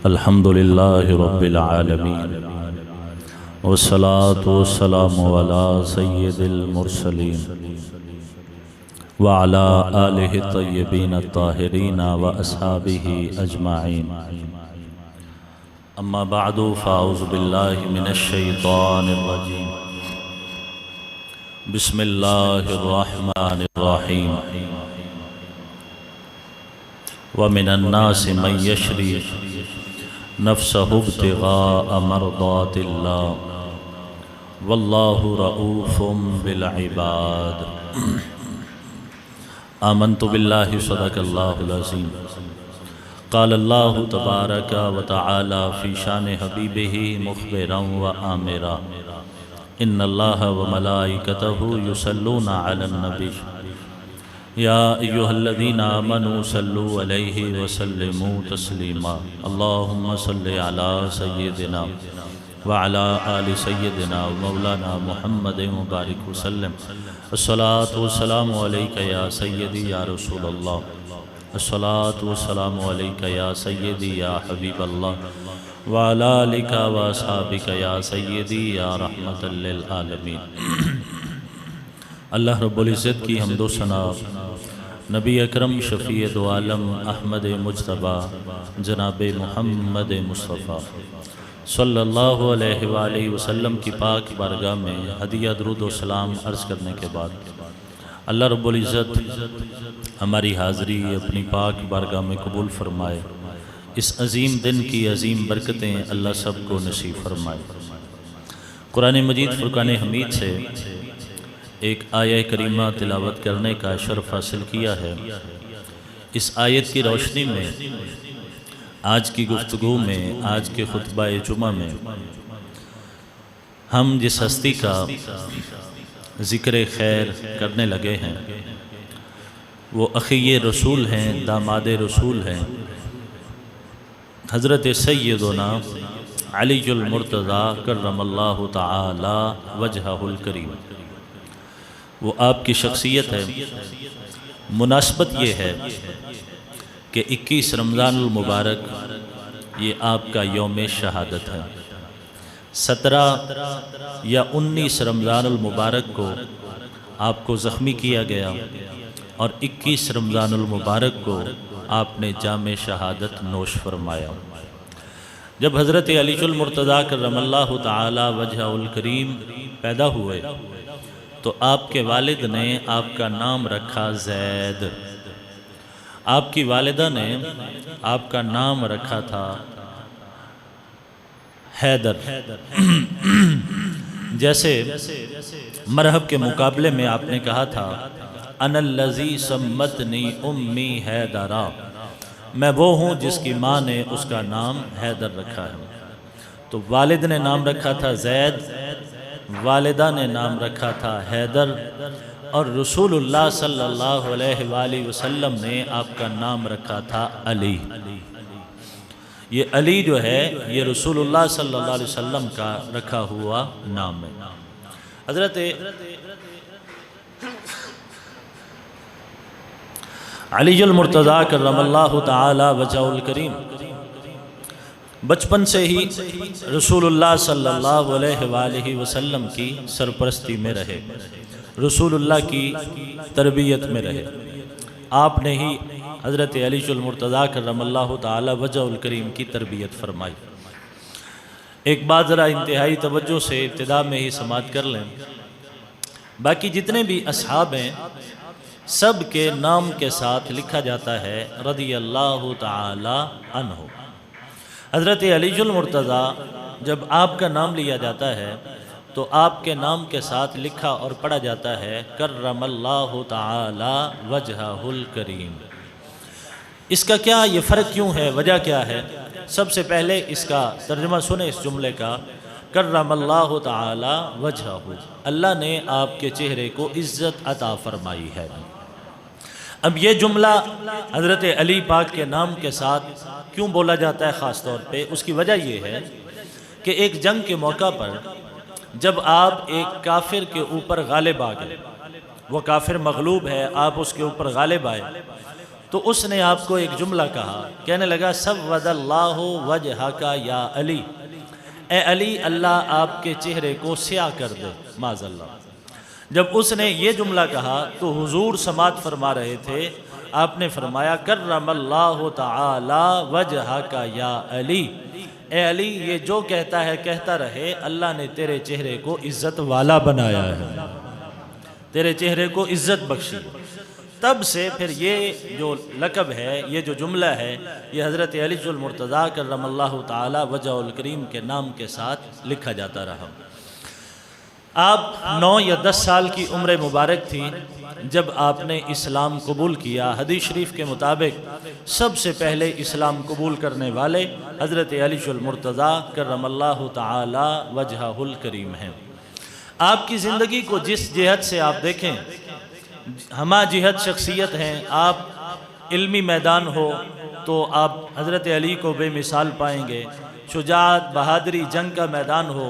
अल्हम्दुलिल्लाहि रब्बिल आलमीन वस्सलातु वस्सलामु अला सय्यिदिल मुरसलीन व अला आलिहि तय्यबीन अत्ताहिरीन व अस्हाबिहि अजमाइन। अम्मा बअदु फ़अऊज़ु बिल्लाहि मिनश शैतानिर रजीम। बिस्मिल्लाहिर रहमानिर रहीम। व मिनन्नासि मन यशरी नफ्सहु इब्तिग़ाअ मरदातिल्लाह वल्लाहु रऊफ़ुम बिल इबाद। आमन्तु बिल्लाहि सदक़ल्लाहुल अज़ीम। क़ालल्लाहु तबारक व तआला फ़ी शान हबीबिही मुख़बिरन व आमिरा। इन्नल्लाह व मलाइकतहु युसल्लूना अलन नबी या अय्युहल्लज़ीना आमनू सल्लु अलैहि व सल्लिमू तस्लीमा। अल्लाहुम्मा सल्लि अला सय्यिदिना व अला आलि सय्यिदिना व मौलाना मुहम्मदिन व बारिक वसल्लम। अस्सलातु वस्सलामु अलैका या सय्यदी या रसूलल्लाह। अस्सलातु वस्सलामु अलैका या सय्यदी या हबीबल्लाह व अला आलिका व अस्हाबिका या सय्यदी या रहमतल लिल आलमीन। अल्लाह रब्बुल इज़्ज़त की हम्दो सना नबी अकरम शफ़ी दो आलम अहमद मुज्तबा जनाब मुहम्मद मुस्तफ़ा सल्लल्लाहु अलैहि वालैहि वसल्लम की पाक बारगाह में हदिया दुरूद व सलाम अर्ज़ करने के बाद अल्लाह रब्बुल इज़्ज़त हमारी हाज़री अपनी पाक बारगाह में कबूल फ़रमाए। इस अज़ीम दिन की अज़ीम बरकतें अल्लाह सब को नसीब फ़रमाए। कुरान मजीद फ़ुरक़ान हमीद से एक आया करीमा तिलावत करने का शर्फ हासिल किया है। इस आयत की रोशनी में आज की गुफ्तगू में, आज के खुतबा जुमा में हम जिस हस्ती का ज़िक्र खैर करने लगे हैं वो अख़ी रसूल हैं, दामाद रसूल हैं, हज़रत सय्यदुना अलीजुल मुर्तज़ा करमल्लाहु तआला वजहुल करीम। वो आपकी शख्सियत है। मुनासबत ये है कि 21 रमज़ानुल मुबारक ये आपका यौम शहादत है। 17 या 19 रमज़ानुल मुबारक को आपको ज़ख्मी किया गया और 21 रमज़ानुल मुबारक को आपने जाम शहादत नोश फरमाया। जब हज़रत अलीजुल मुर्तज़ा करमल्लाहु तआला वजहुल करीम पैदा हुए तो आपके वालिद ने आपका नाम रखा ज़ैद। आपकी वालिदा ने आपका नाम रखा था हैदर। जैसे मरहब के मुकाबले में आपने कहा था अनल्लज़ी सम्मतनी उम्मी हैदरा, मैं वो हूँ जिसकी माँ ने उसका नाम हैदर रखा है। तो वालिद ने नाम रखा था ज़ैद, वालिदा ने नाम रखा था हैदर और रसूलुल्लाह सल्लल्लाहु अलैहि वसल्लम ने आपका नाम रखा था अली। ये अली जो है ये रसूलुल्लाह सल्लल्लाहु अलैहि वसल्लम का रखा हुआ नाम है। हज़रत अलीजुल मुर्तज़ा करमल्लाहु तआला वजहुल करीम बचपन से ही रसूलुल्लाह सल्लल्लाहु अलैहि वसल्लम की सरपरस्ती में रहे, रसूलुल्लाह की तरबियत में रहे। आपने ही हज़रत अलीजुल मुर्तज़ा करमल्लाहु तआला वजहुल करीम की तरबियत फरमाई। एक बात ज़रा इंतहाई तवज्जो से इब्तिदा में ही समाअत कर लें। बाकी जितने भी असहाब हैं सब के नाम के साथ लिखा जाता है रज़ियल्लाहु तआला अन्हु। हज़रत अलीजुल मुर्तज़ा जब आपका नाम लिया जाता है तो आपके नाम के साथ लिखा और पढ़ा जाता है करमल्लाहु तआला वजहुल करीम। इसका क्या ये फ़र्क क्यों है, वजह क्या है? सबसे पहले इसका तर्जुमा सुने इस जुमले का, करमल्लाहु तआला वजहहु, अल्लाह ने आपके चेहरे को इज़्ज़त अता फरमाई है। अब ये जुमला हज़रत अली पाक के नाम के साथ क्यों बोला जाता है ख़ास तौर पे? उसकी वजह ये है कि एक जंग के मौका पर जब आप एक काफिर के ऊपर गालिब आ गए, वो काफिर मगलूब है, आप उसके ऊपर गालिब आए, तो उसने आपको एक जुमला कहा, कहने लगा सव्वदल्लाहु वजहका या अली, ए अली अल्लाह आपके चेहरे को स्याह कर दे माज़अल्लाह। जब उसने ये जुमला कहा तो हुजूर समात फरमा रहे थे, आपने फरमाया कर्रमल्लाहु तआला वजहका या अली, ए अली ये जो कहता है कहता रहे, अल्लाह ने तेरे चेहरे को इज़्ज़त वाला बनाया है, तेरे चेहरे को इज़्ज़त बख्शी। तब से फिर ये जो लक़ब है, ये जो जुमला है, ये हज़रत अलीजुल मुर्तज़ा कर्रमल्लाहु ताला वजहुल करीम के नाम के साथ लिखा जाता रहा। आप 9 या 10 साल की उम्र मुबारक थी जब आपने इस्लाम कबूल किया। हदीस शरीफ के मुताबिक सबसे पहले इस्लाम कबूल करने वाले हज़रत अलीजुल मुर्तज़ा कर्रमल्लाहु ताला वजहुल करीम हैं। आपकी ज़िंदगी को जिस जिहत से आप देखें, हमा जिहत शख्सियत हैं। आप इल्मी मैदान हो तो आप हज़रत अली को बेमिसाल पाएंगे। शुजाअत, बहादरी, जंग का मैदान हो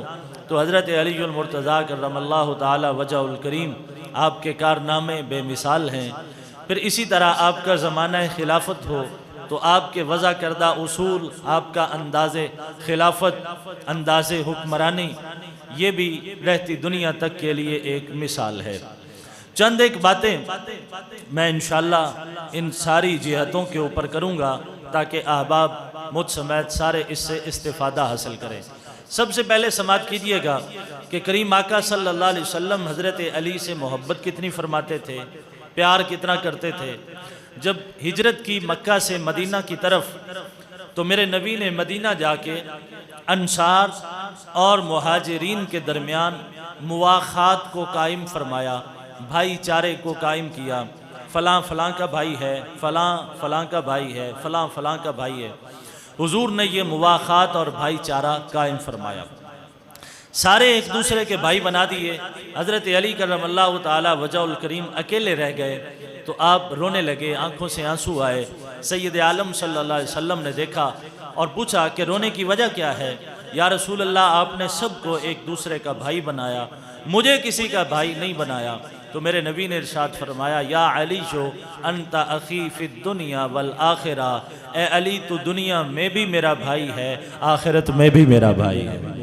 तो हज़रत अलीजुल मुर्तज़ा कर्रमल्लाहु ताला वजहुल करीम आपके कारनामे बेमिसाल हैं। फिर इसी तरह आपका ज़माना खिलाफत हो तो आपके वज़ा करदा उसूल, आपका अंदाज़े खिलाफत, अंदाज़े हुक्मरानी, ये भी रहती दुनिया तक के लिए एक मिसाल है। चंद एक बातें मैं इंशाअल्लाह इन सारी जिहतों के ऊपर करूँगा ताकि अहबाब मुझ समेत सारे इससे इस्तिफ़ादा हासिल करें। सबसे पहले समात कीजिएगा कि करीम आका सल्लल्लाहु अलैहि वसल्लम हज़रत अली से मोहब्बत कितनी फरमाते थे, प्यार कितना करते थे। जब हिजरत की मक्का से मदीना की तरफ तो मेरे नबी ने मदीना जाके अंसार और मुहाजिरीन के दरमियान मुवाख़ात को कायम फरमाया, भाईचारे को कायम किया। फ़लाँ फ़लाँ का भाई है, फ़लाँ फ़लाँ का भाई है, फ़लाँ फ़लाँ का भाई है। हुजूर ने ये मुवाख़ात और भाईचारा कायम फरमाया, सारे एक दूसरे के भाई बना दिए। हज़रत अली कर्रमल्लाहु ताला वजहुल करीम अकेले रह गए तो आप रोने लगे, आँखों से आंसू आए। सैयद आलम सल्लल्लाहु अलैहि वसल्लम ने देखा और पूछा कि रोने की वजह क्या है। या रसूल अल्लाह, आपने सबको एक दूसरे का भाई बनाया, मुझे किसी का भाई नहीं बनाया। तो मेरे नबी ने इरशाद फरमाया, या अली जो अंता अखी फिद दुनिया वल आखिरा, ए अली तो दुनिया में भी मेरा भाई है, आखिरत में भी मेरा भाई है।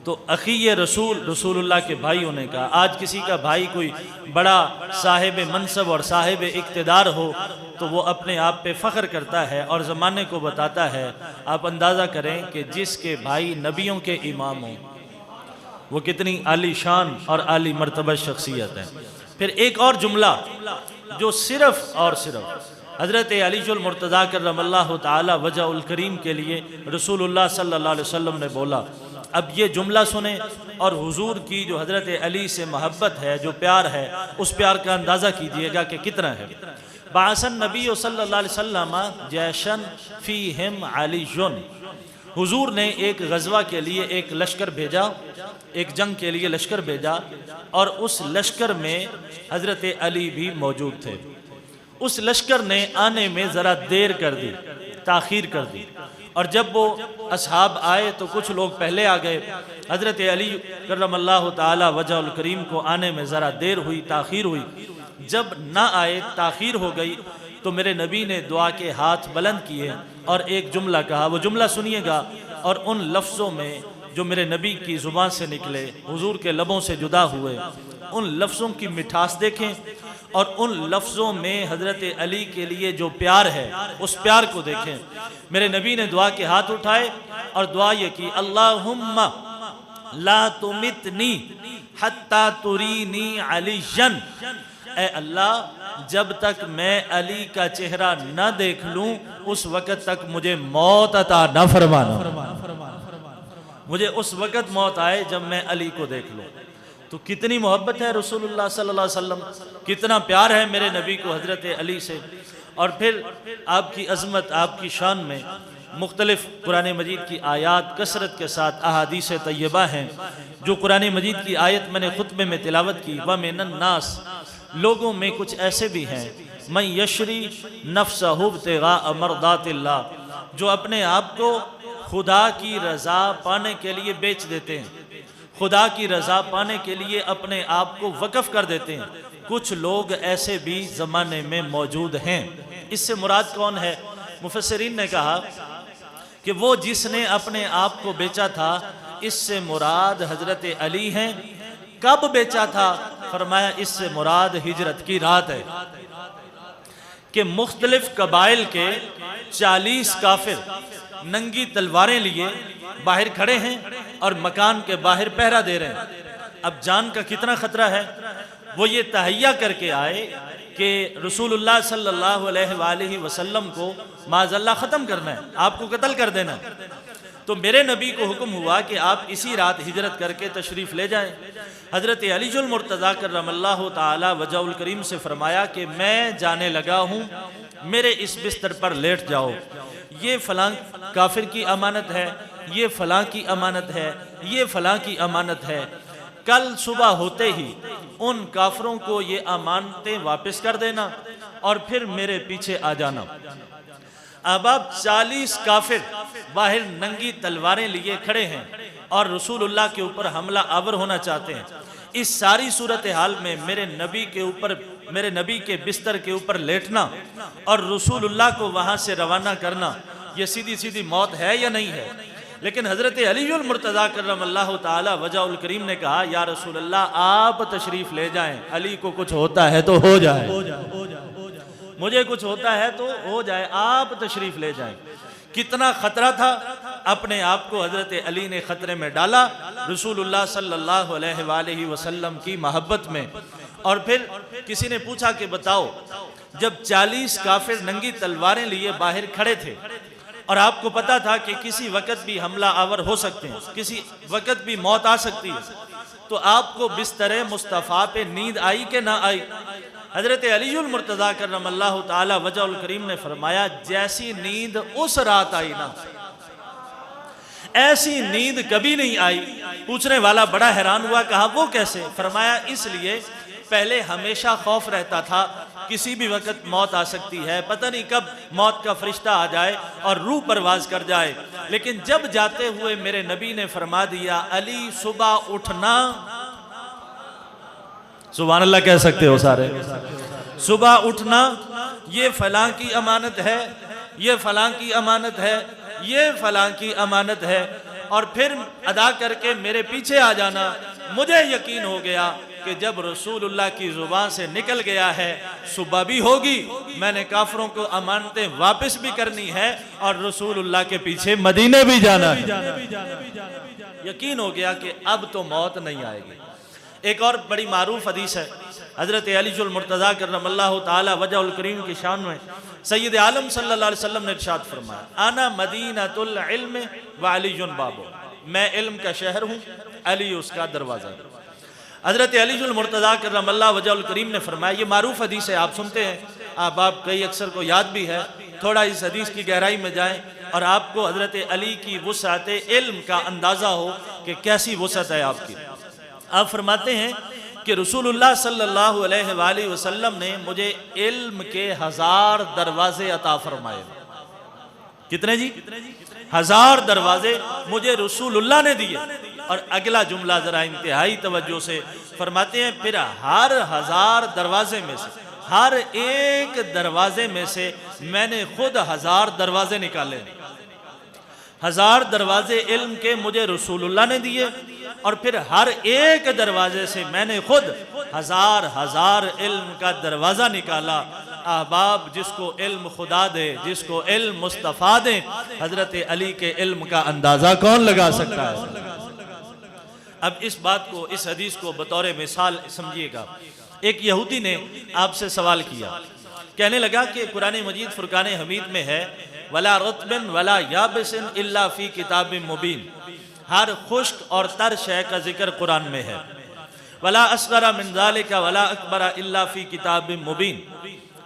तो अखी ये रसूलुल्लाह के भाई होने का। आज किसी का भाई कोई बड़ा साहिब मनसब और साहिब इक़्तिदार हो तो वो अपने आप पे फ़ख्र करता है और ज़माने को बताता है। आप अंदाज़ा करें कि जिसके भाई नबियों के इमाम हों वो कितनी आली शान और आली मर्तबा शख्सियत है। फिर एक और जुमला जो सिर्फ़ और सिर्फ हज़रत अलीजुल मुर्तज़ा कर्रमल्लाहु ताला वजहुल करीम के लिए रसूलुल्लाह सल्लल्लाहु अलैहि वसल्लम ने बोला। अब ये जुमला सुने और हुजूर की जो हज़रत अली से मोहब्बत है, जो प्यार है, उस प्यार का अंदाज़ा कीजिएगा कि कितना है। बासन नबी सल्लल्लाहु अलैहि वसल्लम जैशन फ़ीहिम अलीयुन, हुजूर ने एक गज़वा के लिए एक लश्कर भेजा, एक जंग के लिए लश्कर भेजा और उस लश्कर में हज़रत अली भी मौजूद थे। उस लश्कर ने आने में ज़रा देर कर दी, ताख़ीर कर दी, और जब वो असहाब आए तो कुछ लोग पहले आ गए। हज़रत अली कर्रमल्लाहु ताला वजहुल करीम को आने में ज़रा देर हुई, ताख़ीर हुई। जब ना आए, ताख़ीर हो गई, तो मेरे नबी ने दुआ के हाथ बुलंद किए और एक जुमला कहा। वो जुमला सुनिएगा और उन लफ्ज़ों में जो मेरे नबी की ज़ुबान से निकले, हुजूर के लबों से जुदा हुए, उन लफ्ज़ों की मिठास देखें और उन लफ्ज़ों में हज़रत अली के लिए जो प्यार है उस प्यार को देखें। मेरे नबी ने दुआ के हाथ उठाए और दुआ ये की, अल्लाहुम्मा ला तुमितनी हत्ता तुरीनी अलीयन, ए अल्लाह जब तक मैं अली का चेहरा न देख लूं उस वक़्त तक मुझे मौत अता न फरमाना। मुझे उस वक़्त मौत आए जब मैं अली को देख लूं। तो कितनी मोहब्बत है रसूलुल्लाह सल्लल्लाहु अलैहि वसल्लम, कितना प्यार है मेरे नबी को हज़रत अली से। और फिर आपकी अज़मत, आपकी शान में मुख्तलिफ़ कुरान मजीद की आयत कसरत के साथ अहादीस तय्यबा हैं। जो कुरान मजीद की आयत मैंने खुतबे में तिलावत की, व मिनन नास, लोगों में कुछ ऐसे भी हैं, मैं यशरी नफ्सहु इब्तिगा मर्दातिल्लाह, जो अपने आप को खुदा की रज़ा पाने के लिए बेच देते हैं, खुदा की रज़ा पाने के लिए अपने आप को वक़फ़ कर देते हैं। कुछ लोग ऐसे भी ज़माने में मौजूद हैं। इससे मुराद कौन है? मुफस्सिरीन ने कहा कि वो जिसने अपने आप को बेचा था, इससे मुराद हजरत अली हैं। कब बेचा था? फरमाया इससे मुराद हिजरत की रात है कि मुख्तलिफ कबाइल के 40 काफिर नंगी तलवारें लिए बाहर खड़े हैं और मकान के बाहर पहरा दे रहे हैं। अब जान का कितना खतरा है। वो ये तहैया करके आए कि रसूलुल्लाह सल्लल्लाहु अलैहि वसल्लम को माज़अल्लाह ख़त्म करना है, आपको कत्ल कर देना। तो मेरे नबी को हुक्म हुआ कि आप इसी रात हिजरत करके तशरीफ़ ले जाएं। हज़रत अलीजुल मुर्तज़ा कररमल्लाहु ताला वजहुल करीम से फरमाया कि मैं जाने लगा हूँ, मेरे इस बिस्तर पर लेट जाओ। ये फ़लाँ काफिर की अमानत है, ये फ़लाँ की अमानत है, ये फ़लाँ की अमानत है। कल सुबह होते ही उन काफिरों को ये अमानतें वापस कर देना और फिर मेरे पीछे आ जाना। अब 40 काफिर बाहर नंगी तलवारें लिए खड़े हैं और रसूलुल्लाह के ऊपर हमला आवर होना चाहते हैं। इस सारी सूरत हाल में मेरे नबी के बिस्तर के ऊपर लेटना और रसूलुल्लाह को वहां से रवाना करना, ये सीधी सीधी मौत है या नहीं है? लेकिन हज़रत अलीजुल मुर्तज़ा कररमल्लाहु ताला वजहुल करीम ने कहा, या रसूल अल्लाह आप तशरीफ़ ले जाएं, अली को कुछ होता है तो हो जाए, मुझे कुछ होता है तो हो जाए, आप तशरीफ़ ले जाएं। कितना खतरा था, अपने आप को हज़रत अली ने खतरे में डाला रसूलुल्लाह सल्लल्लाहु अलैहि वसल्लम की मोहब्बत में। और फिर किसी ने पूछा कि बताओ, जब 40 काफिर नंगी तलवारें लिए बाहर खड़े थे और आपको पता था कि किसी वक़्त भी हमला आवर हो सकते हैं, किसी वक़्त भी मौत आ सकती है, तो आपको बिस्तरे मुस्तफ़ा पे नींद आई कि ना आई? हज़रत अलीजुल मुर्तज़ा कररमल्लाहु ताला वजहुल करीम ने फरमाया, जैसी नींद उस रात आई ना, ऐसी नींद कभी नहीं आई। पूछने वाला बड़ा हैरान हुआ, कहा वो कैसे? फरमाया इसलिए पहले हमेशा खौफ रहता था किसी भी वक्त मौत आ सकती है, पता नहीं कब मौत का फरिश्ता आ जाए और रूह परवाज कर जाए। लेकिन जब जाते हुए मेरे नबी ने फरमा दिया, अली सुबह उठना, सुभान अल्लाह कह सकते हो सारे, सुबह उठना, ये फलां की अमानत है, ये फलां की अमानत है, ये फलां की अमानत है, और फिर अदा करके मेरे पीछे आ जाना। मुझे यकीन हो गया कि जब रसूलुल्लाह की जुबान से निकल गया है, सुबह भी होगी, मैंने काफिरों को अमानतें वापस भी करनी है और रसूलुल्लाह के पीछे मदीने भी जाना है। यकीन हो गया कि अब तो मौत नहीं आएगी। एक और बड़ी मारूफ हदीस है, हज़रत अलीजुल मुर्तज़ा कररमल्लाहु ताला वजहुल करीम की शान में सैयद आलम सल्लल्लाहु अलैहि वसल्लम ने इरशाद फरमाया, आना मदीनतुल इल्म व अलीजुन बाबो, मैं इल्म का शहर हूँ, अली उसका दरवाज़ा। हज़रत अलीजुल मुर्तज़ा कररमल्लाहु वजहुल करीम ने फरमाया, ये मारूफ हदीस है, आप सुनते हैं, आप कई अक्सर को याद भी है। थोड़ा इस हदीस की गहराई में जाएं और आपको हज़रत अली की वुसअत इल्म का अंदाज़ा हो कि कैसी वुसअत है आपकी। आप फरमाते हैं कि रसूलुल्लाह सल्लल्लाहु अलैहि वसल्लम ने मुझे इल्म के 1000 दरवाजे अता फरमाए। कितने जी? 1000 दरवाजे मुझे रसूलुल्लाह ने दिए। और अगला जुमला जरा इंतहाई तवज्जो से फरमाते हैं, फिर हर 1000 दरवाजे में से, हर एक दरवाजे में से मैंने खुद 1000 दरवाजे निकाले। 1000 दरवाजे इल्म के मुझे रसूलुल्लाह ने दिए और फिर हर एक दरवाजे से मैंने खुद 1000 इल्म का दरवाजा निकाला। अहबाब, जिसको इल्म खुदा दे, जिसको इल्म मुस्तफ़ा दे, हजरत अली के इल्म का अंदाजा कौन लगा सकता है? अब इस बात को, इस हदीस को बतौर मिसाल समझिएगा। एक यहूदी ने आपसे सवाल किया, कहने लगा कि कुरान मजीद फुरकान हमीद में है, वला रुतबिन वला याबिसिन इल्ला फी किताबिन मुबीन, हर खुश्क और तर शय का जिक्र कुरान में है। वला असगरा मिन ज़ालिका वला अकबरा इल्ला फी किताबिन मुबीन,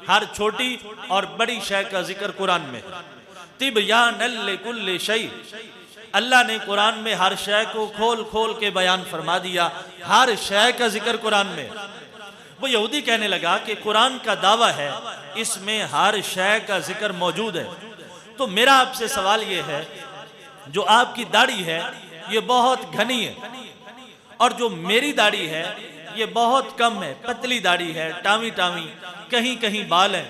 हर छोटी और बड़ी शय का जिक्र कुरान में है। तिबयानल लिकुल्लि शै, अल्लाह ने कुरान में हर शय को खोल खोल के बयान फरमा दिया, हर शय का जिक्र कुरान में। वो यहूदी कहने लगा कि कुरान का दावा है, इसमें हर शय का जिक्र मौजूद है। तो मेरा आपसे सवाल ये है, जो आपकी दाढ़ी है ये बहुत घनी है और जो मेरी दाढ़ी है ये बहुत कम है, पतली दाढ़ी है, टावी टावी, कहीं कहीं बाल हैं,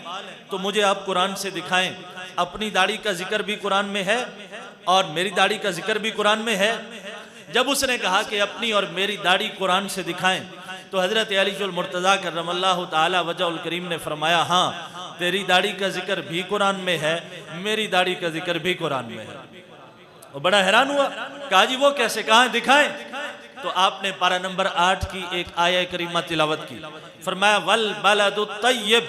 तो मुझे आप कुरान से दिखाएं। अपनी दाढ़ी का जिक्र भी कुरान में है और मेरी दाढ़ी का जिक्र भी कुरान में है। जब उसने कहा कि अपनी और मेरी दाढ़ी कुरान से दिखाएं, तो हज़रत अलीजुल मुर्तज़ा करमल्लाहु ताला वजहुल करीम ने फरमाया, हाँ तेरी दाढ़ी का जिक्र भी कुरान में है, मेरी दाढ़ी का जिक्र भी कुरान में है। वो बड़ा हैरान हुआ, कहा जी वो कैसे, कहाँ दिखाएं? तो आपने पारा नंबर 8 की एक आया करीमा तिलावत की। फरमाया वल बलदु तय्यब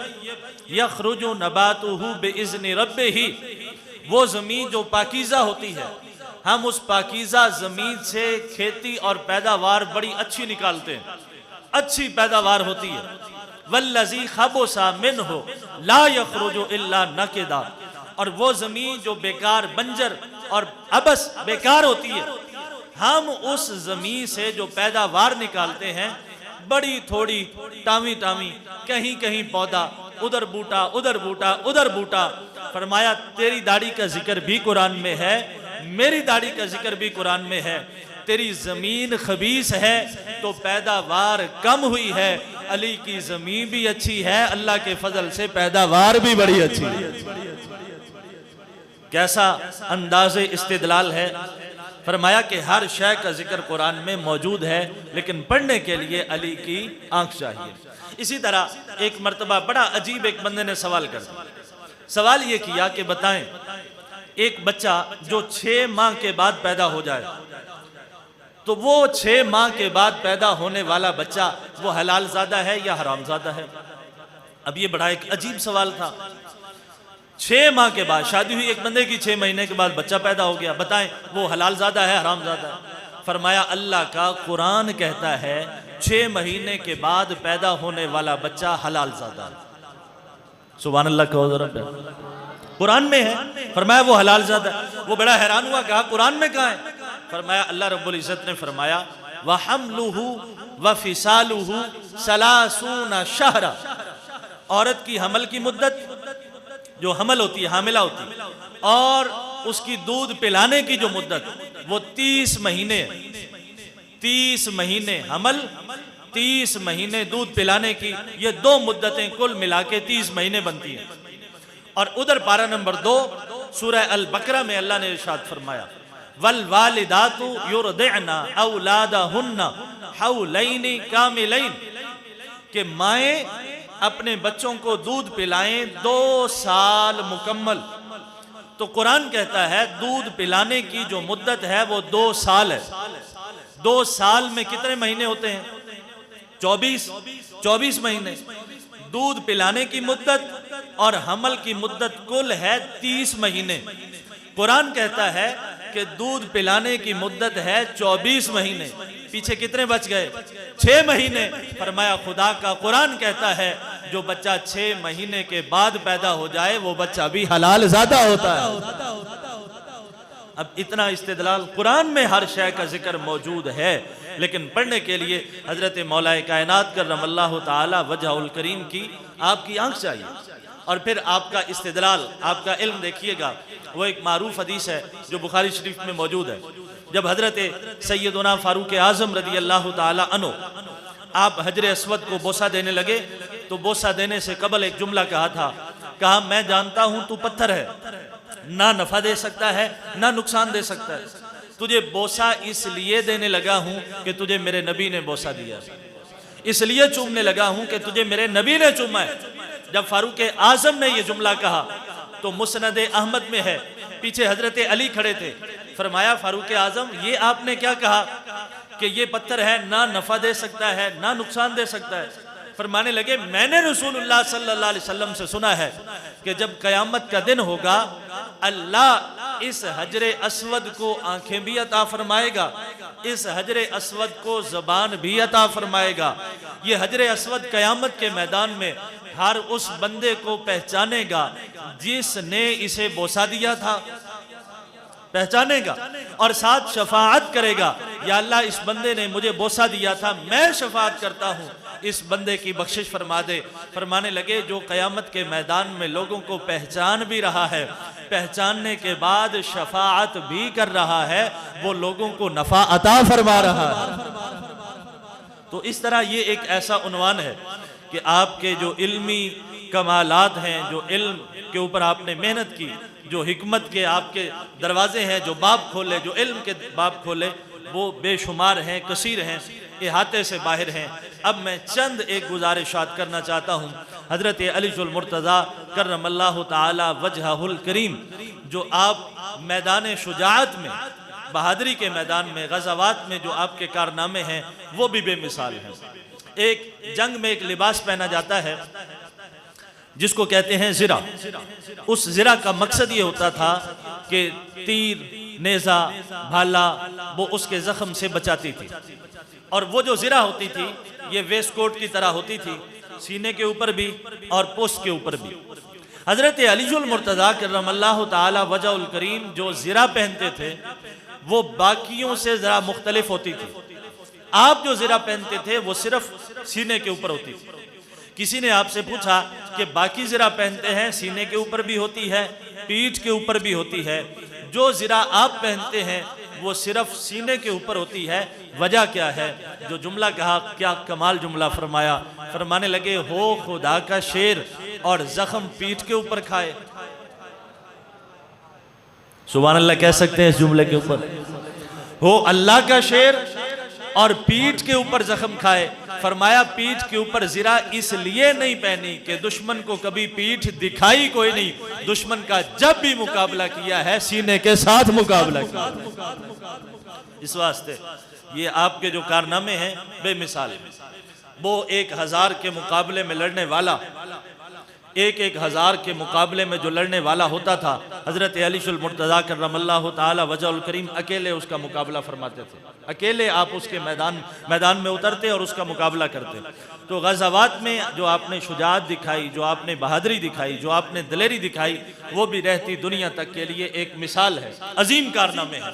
यखरुजु नबातुहु बिइज़्नि रब्बिही, वो ज़मीन जो पाकीज़ा होती है, हम उस पाकीज़ा ज़मीन से खेती और पैदावार बड़ी अच्छी निकालते हैं, अच्छी पैदावार होती है। वल्लज़ी खबुसा मिन्हु ला यखरुजु इल्ला नकिदा, और वो ज़मीन जो बेकार, बंजर और अबस बेकार होती है, हम उस ज़मीन से जो पैदावार निकालते हैं बड़ी थोड़ी, टावी टावी, कहीं कहीं पौधा, उधर बूटा, उधर बूटा, उधर बूटा। फरमाया तेरी दाढ़ी का जिक्र भी कुरान में है, मेरी दाढ़ी का जिक्र भी कुरान में है। तेरी ज़मीन खबीस है तो पैदावार कम हुई है, अली की ज़मीन भी अच्छी है, अल्लाह के फजल से पैदावार भी बड़ी अच्छी है। कैसा अंदाज़े इस्तिदलाल है। फरमाया कि हर शय का जिक्र कुरान में मौजूद है, लेकिन पढ़ने के लिए अली की आंख चाहिए। इसी तरह एक मर्तबा बड़ा अजीब एक बंदे ने सवाल कर दिया। सवाल ये किया कि बताएं, एक बच्चा जो 6 माह के बाद पैदा हो जाए, तो वो 6 माह के बाद पैदा होने वाला बच्चा वो हलाल ज़ादा है या हराम ज़ादा है? अब ये बड़ा एक अजीब सवाल था। 6 माह के बाद शादी हुई एक बंदे की, 6 महीने के बाद बच्चा पैदा हो गया, बताएं वो हलाल ज़ादा है, हराम ज़ादा है? फरमाया अल्लाह का कुरान कहता है 6 महीने के बाद पैदा होने वाला बच्चा हलाल ज़ादा है। सुभान अल्लाह कहो ज़रा, कुरान में है, फरमाया वो हलाल ज़ादा है। वो बड़ा हैरान हुआ, कहा कुरान में कहाँ है? फरमाया अल्लाह रब्बुल इज़्ज़त ने फरमाया व हम्लुहु व फिसालुहु सलासूना शहरा, औरत की हमल की मुद्दत, जो हमल होती है, हामिला होती है, और उसकी दूध पिलाने की जो मुद्दत वो 30 महीने, 30 महीने हमल, 30 महीने दूध पिलाने की, ये 2 मुद्दतें कुल मिला के 30 महीने बनती हैं। और उधर पारा नंबर 2 सूरह अल बकरा में अल्लाह ने इरशाद फरमाया वल वालिदातु युरदिअना औलादहुन्ना हौलैनि कामिलैन, कि माएँ अपने बच्चों को दूध पिलाएं 2 साल मुकम्मल। तो कुरान कहता है दूध पिलाने की जो मुद्दत है वो 2 साल है। 2 साल में कितने महीने होते हैं? 24 महीने। दूध पिलाने की मुद्दत और हमल की मुद्दत कुल है 30 महीने। कुरान कहता है कि दूध पिलाने की मुद्दत है 24 महीने, पीछे कितने बच गए? 6 महीने। फरमाया खुदा का कुरान कहता है जो बच्चा 6 महीने के बाद पैदा हो जाए वो बच्चा भी हलाल ज़ादा होता है। अब इतना इस्तिदलाल, कुरान में हर शय का जिक्र मौजूद है, लेकिन पढ़ने के लिए हजरत मौलाए कायनात करमल्लाहु ताला वजहुल करीम की आपकी आंख चाहिए। और फिर आपका इस्तिदलाल, आपका इल्म देखिएगा। वो एक मारूफ हदीस है जो बुखारी शरीफ में मौजूद है। जब हजरत सैयदना फारूक आजम रदी अल्लाह ताला अन्हु आप हजर अस्वद को बोसा देने लगे, तो बोसा देने से कबल एक जुमला कहा था, कहा मैं जानता हूं तू पत्थर है, ना नफा दे सकता है ना नुकसान दे सकता है, तुझे बोसा इसलिए देने लगा हूं कि तुझे मेरे नबी ने बोसा दिया, इसलिए चूमने लगा हूं कि तुझे मेरे नबी ने चूमा है। जब फारूक आजम ने यह जुमला कहा तो मुस्नद अहमद में है, पीछे हजरत अली खड़े थे। फरमाया फारूक आजम ये आपने क्या कहा कि ये पत्थर है, ना नफा दे सकता है ना नुकसान दे सकता है? फरमाने लगे मैंने रसूलुल्लाह सल्लल्लाहु अलैहि वसल्लम से सुना है कि जब कयामत का दिन होगा अल्लाह इस हजरे अस्वद को आंखें भी अता फरमाएगा, इस हजरे अस्वद को ज़बान भी अता फरमाएगा। ये हजरे अस्वद कयामत के मैदान में हर उस बंदे को पहचानेगा जिसने इसे बोसा दिया था, पहचानेगा और साथ शफाअत करेगा, या अल्लाह इस बंदे ने मुझे बोसा दिया था, मैं शफाअत करता हूँ, इस बंदे की बख्शिश फरमा दे। फरमाने लगे जो कयामत के मैदान में लोगों को पहचान भी रहा है, पहचानने के बाद शफाअत भी कर रहा है, वो लोगों को नफा अता फरमा रहा है। तो इस तरह ये एक ऐसा उन्वान है कि आपके जो इल्मी कमालात हैं, जो इल्म के ऊपर आपने मेहनत की, जो हिकमत के आपके दरवाजे हैं, जो बाब खोले, जो इल्म के बाब खोले, वो बेशुमार हैं, कसीर हैं, इहाते से बाहर हैं। अब मैं चंद एक गुजारिशात करना चाहता हूँ। हज़रत अलीजुल मुर्तज़ा करमल्लाहु ताला वजहुल करीम, जो आप मैदान शुजाअत में, बहादुरी के मैदान में, गज़वात में जो आपके कारनामे हैं वो भी बेमिसाल हैं। एक जंग में एक लिबास पहना जाता है जिसको कहते हैं ज़िरा। उस ज़िरा का मकसद ये होता था कि तीर, नेज़ा, भाला वो उसके ज़ख्म से बचाती थी। और वो जो ज़िरा होती थी ये वेस्ट कोट की तरह होती थी, सीने के ऊपर भी और पोस्ट के ऊपर भी। हज़रत अलीजुल मुर्तज़ा करमल्लाहु ताला वजहुल करीम जो ज़िरा पहनते थे वो बाकियों से ज़रा मुख्तलिफ होती थी। आप जो ज़िरा पहनते थे वो सिर्फ सीने के ऊपर होती थी। किसी ने आपसे पूछा कि बाकी ज़िरा पहनते हैं, सीने के ऊपर भी होती है, पीठ के ऊपर भी होती है, जो ज़िरा आप पहनते हैं वो सिर्फ सीने के ऊपर होती है, वजह क्या है? जो जुमला कहा, क्या कमाल जुमला फरमाया। फरमाने लगे, हो खुदा का शेर और जख्म पीठ के ऊपर खाए। सुभान अल्लाह कह सकते हैं इस जुमले के ऊपर? हो अल्लाह का शेर और पीठ के ऊपर जख्म खाए। फरमाया पीठ के ऊपर ज़िरा इसलिए नहीं पहनी कि दुश्मन को कभी पीठ दिखाई कोई नहीं, दुश्मन का जब भी मुकाबला किया है सीने के साथ मुकाबला किया। इस वास्ते ये आपके जो कारनामे हैं बेमिसाल। वो 1000 के मुकाबले में लड़ने वाला, एक हजार के मुकाबले में जो लड़ने वाला होता था, हज़रत अलीजुल मुर्तज़ा करमल्लाहु ताला वजहुल करीम अकेले उसका मुकाबला फरमाते थे। अकेले आप उसके मैदान में उतरते और उसका मुकाबला करते। तो ग़ज़वात में जो आपने शुजाअत दिखाई, जो आपने बहादुरी दिखाई, जो आपने दिलेरी दिखाई, वो भी रहती दुनिया तक के लिए एक मिसाल है, अजीम कारनामे हैं।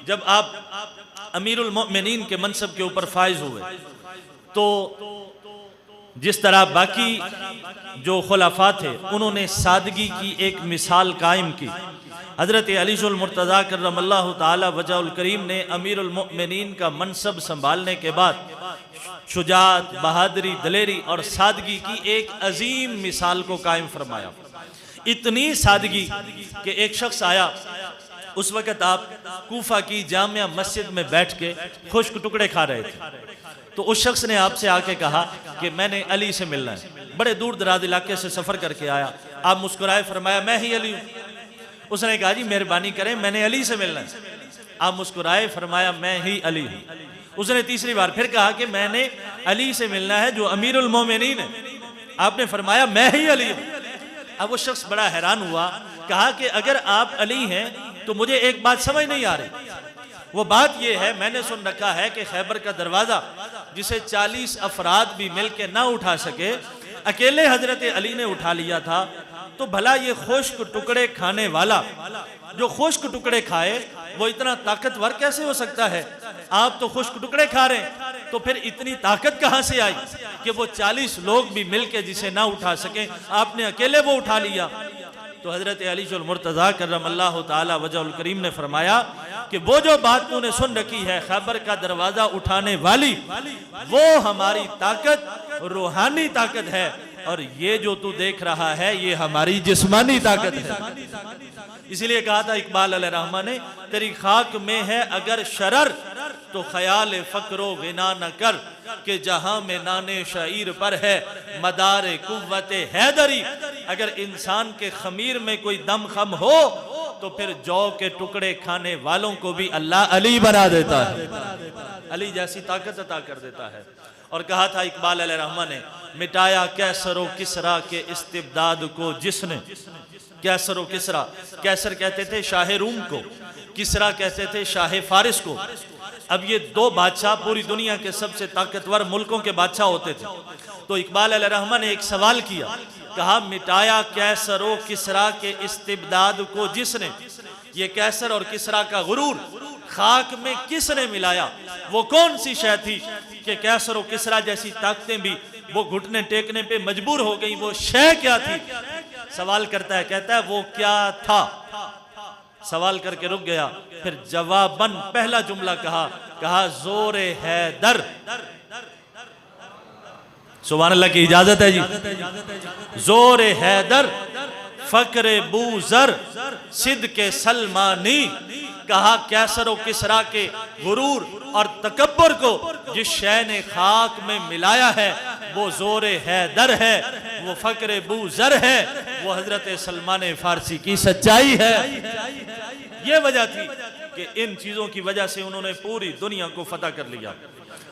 जब आप अमीरुल मोमिनीन के मनसब के ऊपर फाइज हुए तो जिस तरह बाकी जो खुलाफा थे उन्होंने सादगी की एक मिसाल कायम की। हज़रत अलीजुल मुर्तज़ा करमल्लाहु ताला वजहुल करीम ने अमीरुल मोमिनीन का मनसब संभालने के बाद शुजाअत, बहादुरी, दलेरी और सादगी की एक अजीम मिसाल को कायम फरमाया। इतनी सादगी कि एक शख्स आया, उस वक़्त आप कूफा की जामिया मस्जिद में बैठ के खुश्क टुकड़े खा रहे थे। तो उस शख्स ने आपसे आके कहा कि मैंने अली से मिलना है, बड़े दूर दराज इलाके से सफ़र करके आया। आप मुस्कुराए, फरमाया मैं ही अली हूँ। उसने कहा जी मेहरबानी करें, मैंने अली से मिलना है। आप मुस्कुराए, फरमाया मैं ही अली हूँ। उसने तीसरी बार फिर कहा कि मैंने अली से मिलना है जो अमीरुल मोमिनीन है। आपने फरमाया मैं ही अली हूँ। अब वो शख्स बड़ा हैरान हुआ, कहा कि अगर आप अली हैं तो मुझे एक बात समझ नहीं आ रही। वो बात यह है, मैंने सुन रखा है कि खैबर का दरवाज़ा जिसे 40 अफराद भी मिल के ना उठा सके, अकेले हजरत अली ने उठा लिया था। तो भला ये खुश्क टुकड़े खाने वाला जो खुश्क टुकड़े खाए वो इतना ताकतवर कैसे हो सकता है? आप तो खुश्क टुकड़े खा रहे हैं, तो फिर इतनी ताकत कहाँ से आई कि वो 40 लोग भी मिल के जिसे ना उठा सके, आपने अकेले वो उठा लिया? तो हज़रत अलीजुल मुर्तज़ा करमल्लाहु ताला वजहुल करीम ने फरमाया कि वो जो बात तूने सुन रखी है खैबर का दरवाज़ा उठाने वाली, वो हमारी ताकत रूहानी ताकत है, और ये जो तू देख रहा है ये हमारी जिस्मानी ताकत है। इसीलिए कहा था इकबाल अलैहिर्रहमा ने, तेरी खाक में है अगर शरर तो ख्याल फ़क्रो गिना न कर, के जहां में नाने शायर पर है मदार कुव्वत हैदरी। अगर इंसान के खमीर में कोई दम खम हो तो फिर जौ के टुकड़े खाने वालों को भी अल्लाह अली बना देता है, अली जैसी ताकत अता कर देता है। और कहा था इकबाल अलैहिर्रहमा ने, मिटाया कैसर व किसरा के इस्तिबदाद को जिसने। कैसर व किसरा, कैसर कहते थे शाह रूम को, किसरा कहते थे शाह फारिस को। अब ये दो बादशाह पूरी दुनिया के सबसे ताकतवर मुल्कों के बादशाह होते थे। तो इकबाल अलैहिर्रहमा ने एक सवाल किया, कहा मिटाया कैसर व किसरा के इस्तिबदाद को जिसने। ये कैसर और किसरा का गुरूर खाक में किसने मिलाया? वो कौन सी शय थी कि कैसर और किसरा जैसी ताकतें भी वो घुटने टेकने पे मजबूर हो गई? वो शय क्या थी? सवाल करता है, कहता है वो क्या था? सवाल करके रुक गया, फिर जवाबन पहला जुमला कहा जोरे हैदर। सुभान अल्लाह की इजाजत है जी। जोर हैदर फक्र बूजर सिद्ध के सलमानी, कहा कैसर व किसरा के गुरूर और तकब्बर को जिस शय ने खाक में मिलाया है वो जोर हैदर है, वो फक्र बूजर है, वो हजरत सलमान फारसी की सच्चाई है। ये वजह थी कि इन चीज़ों की वजह से उन्होंने पूरी दुनिया को फतह कर लिया।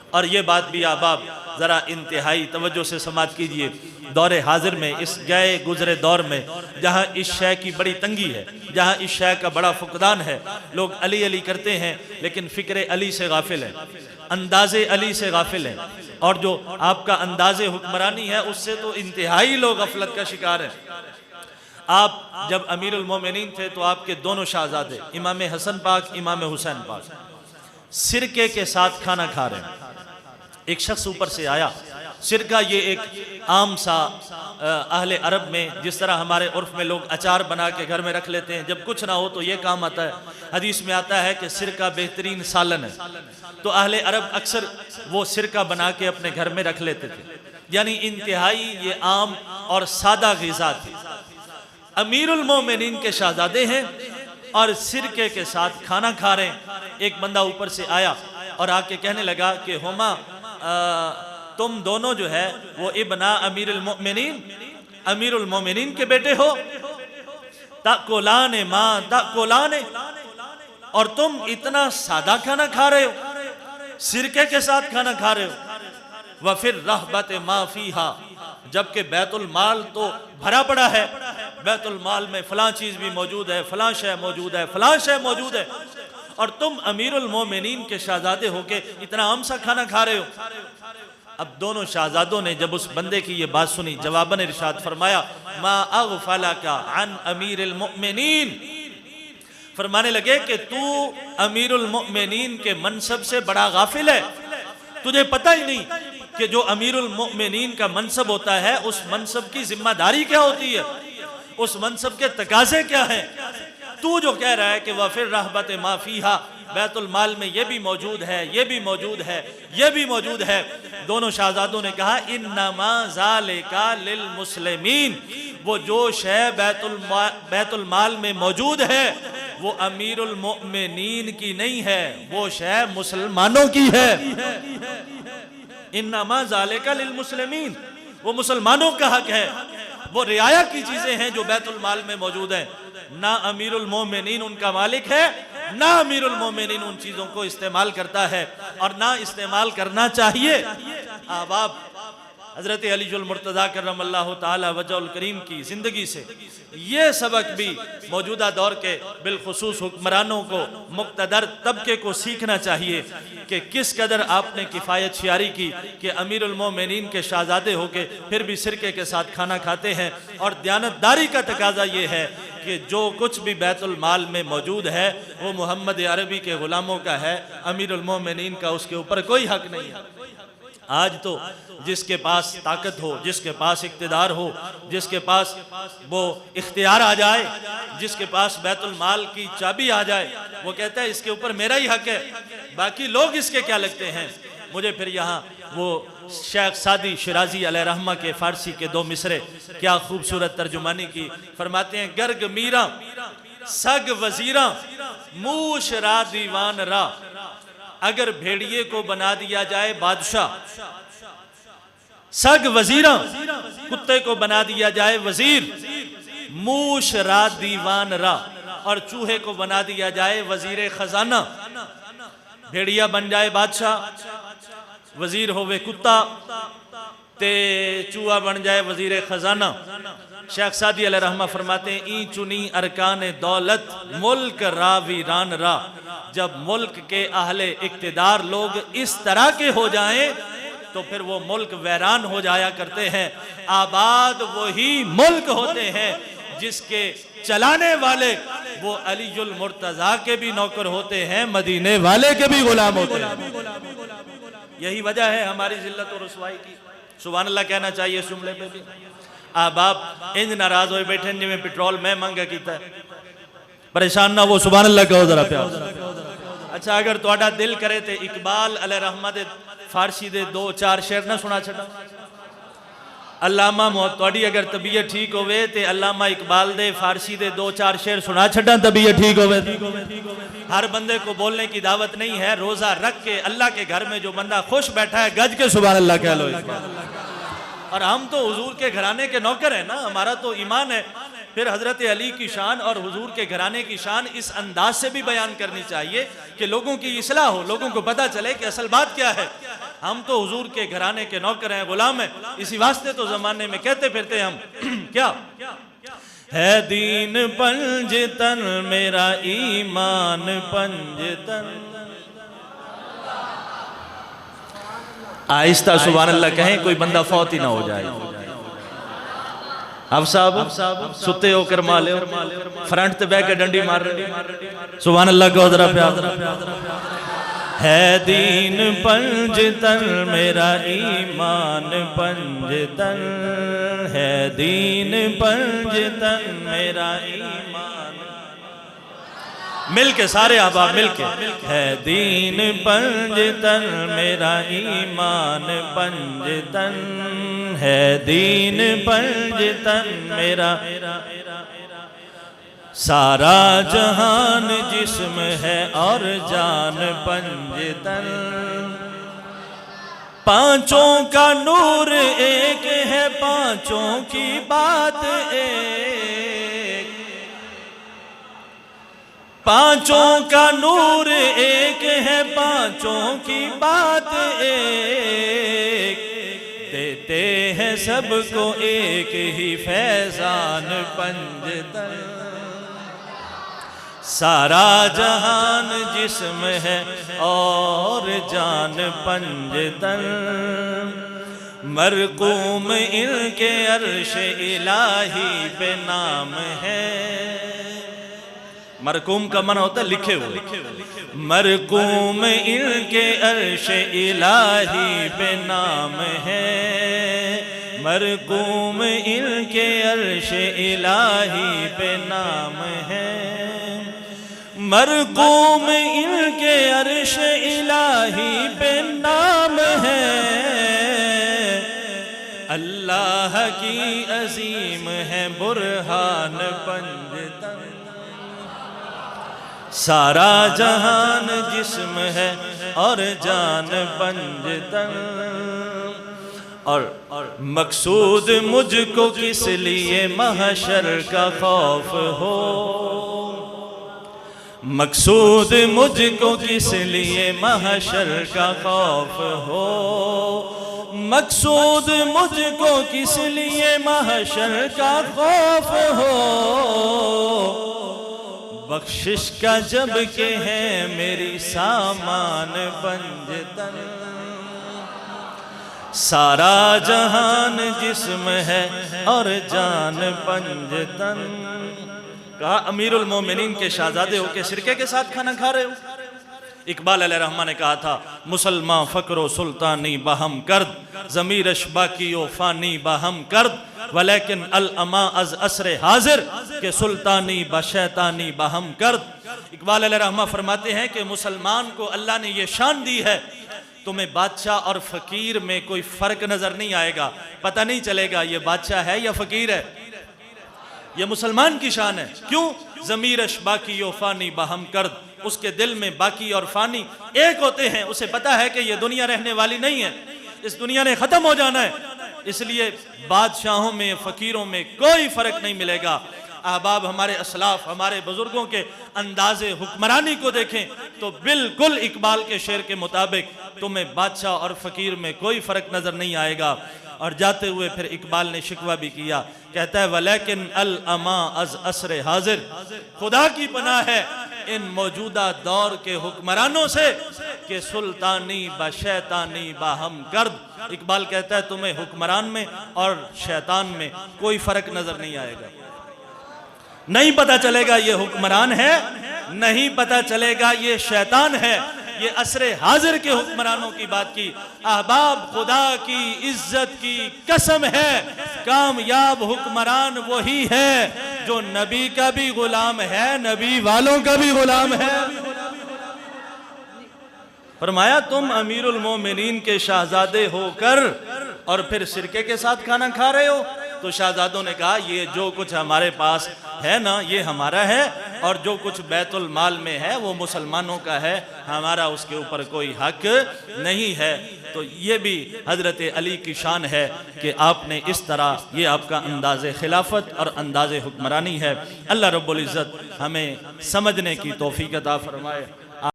और ये बात भी आप ज़रा इंतहाई तवज्जो से समात कीजिए। दौरे हाजिर में, इस गए गुजरे दौर में, जहाँ इस शय की बड़ी तंगी है, जहाँ इस शय का बड़ा फुकदान है, लोग अली अली करते हैं लेकिन फ़िक्र अली से गाफिल है, अंदाज़े अली से गाफिल है, और जो आपका अंदाज़े हुक्मरानी है उससे तो इंतहाई लोग गफलत का शिकार है। आप जब अमीरुल मोमिनीन थे तो आपके दोनों शहजादे इमाम हसन पाक, इमाम हुसैन पाक सिरके के साथ खाना खा रहे हैं। एक शख्स ऊपर से आया। सिरका ये एक आम सा अहले अरब में, जिस तरह हमारे उर्फ में लोग अचार बना के घर में रख लेते हैं, जब कुछ ना हो तो ये काम आता है। हदीस में आता है कि सिरका बेहतरीन सालन है, तो अहले अरब अक्सर वो सिरका बना के अपने घर में रख लेते थे। यानी इंतहाई ये आम और सादा ग़िज़ा थी। अमीरुल मोमिनीन के शहजादे हैं और सिरके के साथ खाना खा रहे हैं। एक बंदा ऊपर से आया और आके कहने लगा कि हुमा, तुम दोनों जो है वो इब्ना अमीरुल मोमिनीन के बेटे हो। ताकुलाने माँ ताकुलाने, और तुम इतना सादा खाना खा रहे हो, सिरके के साथ खाना खा रहे हो। व फिर रहबत माफीहा, जबकि बैतुल माल तो भरा पड़ा है, बैतुल माल में फलां चीज़ भी मौजूद है, फलां शय मौजूद है, फलां शय मौजूद है, और तुम अमीरुल मोमिनीन के शहजादे होके इतना आम सा खाना खा रहे हो। अब दोनों शहजादों ने जब उस बंदे की ये बात सुनी, जवाबन इरशाद फरमाया, मा अग़फ़लका अन अमीरुल मोमिनीन, फरमाने लगे कि तू अमीरुल मोमिनीन के मनसब से बड़ा गाफिल है। तुझे पता ही नहीं कि जो अमीरुल मोमिनीन का मनसब होता है उस मनसब की जिम्मेदारी क्या होती है, उस मनसब के तकाजे क्या हैं। तू जो कह रहा है कि वह फिर रहबत माफीहा, बैतुल माल में ये भी मौजूद है, ये भी मौजूद है, ये भी मौजूद है। दोनों शहजादों ने कहा, इन्नमा ज़ालिका लिल मुस्लिमीन, वो जो शय बैतुल माल में मौजूद है वो अमीरुल मोमिनीन की नहीं है, वो शय मुसलमानों की है। इन्नमा ज़ालिका लिल मुस्लिमीन, वो मुसलमानों का हक है, वो रियाया की चीजें हैं जो बैतुल माल में मौजूद हैं। ना अमीरुल मोमिनीन उनका मालिक है, ना अमीरुल मोमिनीन उन चीजों को इस्तेमाल करता है, और ना इस्तेमाल करना चाहिए। अब हजरत अलीजुल मुर्तज़ा करमल्लाहु ताला वजहुल करीम की ज़िंदगी से ये सबक भी मौजूदा दौर के बिलखुसूस हुक्मरानों को, मुक़्तदर तबके को सीखना चाहिए कि किस कदर आपने किफ़ायत शियारी की कि अमीरुल मोमिनीन के शहजादे होके फिर भी सिरके के साथ खाना खाते हैं। और दयानतदारी का तकाजा ये है कि जो कुछ भी बैतुल माल में मौजूद है वो मोहम्मद अरबी के ग़ुलामों का है, अमीरुल मोमिनीन का उसके ऊपर कोई हक नहीं है। आज तो जिसके पास ताकत हो, जिसके पास इक़्तिदार हो, जिसके पास वो इख्तियार आ जाए, जिसके पास बैतुल माल की चाबी आ जाए, वो कहता है इसके ऊपर मेरा ही हक है, बाकी लोग इसके क्या लगते हैं। मुझे फिर यहाँ वो शेख सादी शिराजी अलैहिर्रहमा के फारसी के दो मिसरे क्या खूबसूरत तर्जुमानी की, फरमाते हैं, गर्ग मीरा सग वजीरा मूश रा दीवान रा, अगर भेड़िए को बना दिया जाए बादशाह, सग वजीरा कुत्ते को बना दिया जाए वजीर, मूश रा दीवान रा, और चूहे को बना दिया जाए वजीर खजाना। भेड़िया बन जाए बादशाह, वजीर होवे कुत्ता, ते चूहा बन जाए वजीर खजाना। शेख सादी अलैहिर्रहमा फरमाते हैं, ई चुनी अरकान दौलत मुल्क रा वीरान रा, जब मुल्क के अहले इक्तिदार लोग इस तरह के हो जाएं तो फिर वो मुल्क वैरान हो जाया करते हैं। आबाद वही मुल्क होते हैं जिसके चलाने वाले वो अलीजुल मुर्तज़ा के भी नौकर होते हैं, मदीने वाले के भी गुलाम होते हैं। यही वजह है हमारी जिल्लत और रुसवाई की। सुभान अल्लाह कहना चाहिए इस जुमले पे भी। आप इंज नाराज हो बैठे जिमें पेट्रोल मैं मंगा किया, परेशान ना वो सुभान अल्लाह कहो जरा प्यार। अच्छा, अगर तुहाडा दिल करे तो इकबाल अलैहिर्रहमा दे फारसी दे 2-4 शेर ना सुना छड़ा। अल्लामा थोड़ी अगर तबीयत ठीक होवे ते अल्लामा इकबाल दे फारसी दे 2-4 शेर सुना छड़ा तबीयत ठीक होवे। हर बंदे को बोलने की दावत नहीं है। रोजा रख के अल्लाह के घर में जो बंदा खुश बैठा है गज के सुभान अल्लाह कह लो। और हम तो हुजूर के घराने के नौकर हैं ना, हमारा तो ईमान है। फिर हजरत अली की शान और हुजूर के घराने की शान इस अंदाज से भी बयान करनी चाहिए कि लोगों की इस्लाह हो, लोगों को पता चले कि असल बात क्या है। हम तो हुजूर के घराने के नौकर हैं, गुलाम हैं। इसी वास्ते तो जमाने में कहते फिरते हम क्या है दीन पंजतन मेरा ईमान पंजतन। आहिस्ता सुभान अल्लाह कहें, कोई बंदा फौत ही ना हो जाए। अब साहब सुते होकर माले फ्रंट ते बह के डंडी मार रहे सुभान अल्लाह को जरा प्यार। है दीन पंजतन मेरा ईमान पंजतन, है दीन पंजतन मेरा ईमान। मिल के सारे अहबाब मिल के, है दीन पंजतन मेरा ईमान पंजतन, है दीन पंजतन मेरा। सारा जहान जिस्म है और जान पंजतन, पांचों का नूर एक है पांचों की बात एक, पांचों का नूर एक है पांचों की बात एक, देते हैं सबको एक ही फैजान पंजतन। सारा जहान जिस्म है और जान पंजतन, मरकूम इनके अर्श इलाही पे नाम है। मरकूम का मन होता है लिखे हुए। मरकूम इनके अर्श इलाही पे नाम है, मरकूम इनके अर्श इलाही पे नाम है, मरकूम इनके अर्श इलाही पे नाम है। अल्लाह की अजीम है बुरहान पंजतन। सारा जहान जिस्म है और जान पंजतन। और मकसूद मुझको किस लिए महशर का खौफ हो, मकसूद मुझको किस लिए महशर का खौफ हो, मकसूद मुझको किस लिए महशर का खौफ हो। बख्शिश का जब के है मेरी सामान पंजतन। सारा जहान जिस्म है और जान पंजतन। कहा अमीरुल मोमिनीन के शहजादे हो के सिरके के साथ खाना खा रहे हो। इकबाल अलैहिर्रहमान ने कहा था मुसलमान फ़क्रो सुल्तानी बहम कर्द, ज़मीर अशबाकी ओ फ़ानी बहम कर्द, वलेकिन अल अमा अज असरे हाजिर के सुल्तानी बशैतानी बहम कर्द। इकबाल अलैहिर्रहमान फरमाते हैं कि मुसलमान को अल्लाह ने ये शान दी है, तुम्हें बादशाह और फ़कीर में कोई फ़र्क नज़र नहीं आएगा, पता नहीं चलेगा ये बादशाह है या फ़कीर है। ये मुसलमान की शान है। क्यों? ज़मीर अशबाकी ओ फ़ानी बहम कर्द, उसके दिल में बाकी और फ़ानी एक होते हैं। उसे पता है कि ये दुनिया रहने वाली नहीं है, इस दुनिया ने ख़त्म हो जाना है। इसलिए बादशाहों में फ़कीरों में कोई फ़र्क नहीं मिलेगा। अहबाब हमारे असलाफ हमारे बुज़ुर्गों के अंदाज़े हुक्मरानी को देखें तो बिल्कुल इकबाल के शेर के मुताबिक तुम्हें बादशाह और फ़कीर में कोई फ़र्क नज़र नहीं आएगा। और जाते हुए फिर इकबाल ने शिकवा भी किया, कहता है वलेकिन अल अमा अज असरे हाजिर, खुदा की पनाह है इन मौजूदा दौर के हुक्मरानों से कि सुल्तानी ब शैतानी बाहम गर्द। इकबाल कहता है तुम्हें हुक्मरान में और शैतान में कोई फ़र्क नज़र नहीं आएगा। नहीं पता चलेगा ये हुक्मरान है, नहीं पता चलेगा ये शैतान है। ये असरे हाजिर के हुक्मरानों की बात की। अहबाब खुदा की इज्जत की कसम है, कामयाब हुक्मरान वही है जो नबी का भी गुलाम है, नबी वालों का भी गुलाम है। फरमाया तुम अमीरुल मोमिनीन के शहजादे होकर और फिर सिरके के साथ खाना खा रहे हो। तो शहजादों ने कहा ये जो कुछ हमारे पास है ना ये हमारा है, और जो कुछ बैतुल माल में है वो मुसलमानों का है, हमारा उसके ऊपर कोई हक नहीं है। तो ये भी हज़रत अली की शान है कि आपने इस तरह, ये आपका अंदाज़े खिलाफत और अंदाज़े हुक्मरानी है। अल्लाह रब्बुल इज़्ज़त हमें समझने की तौफीक अता फरमाए।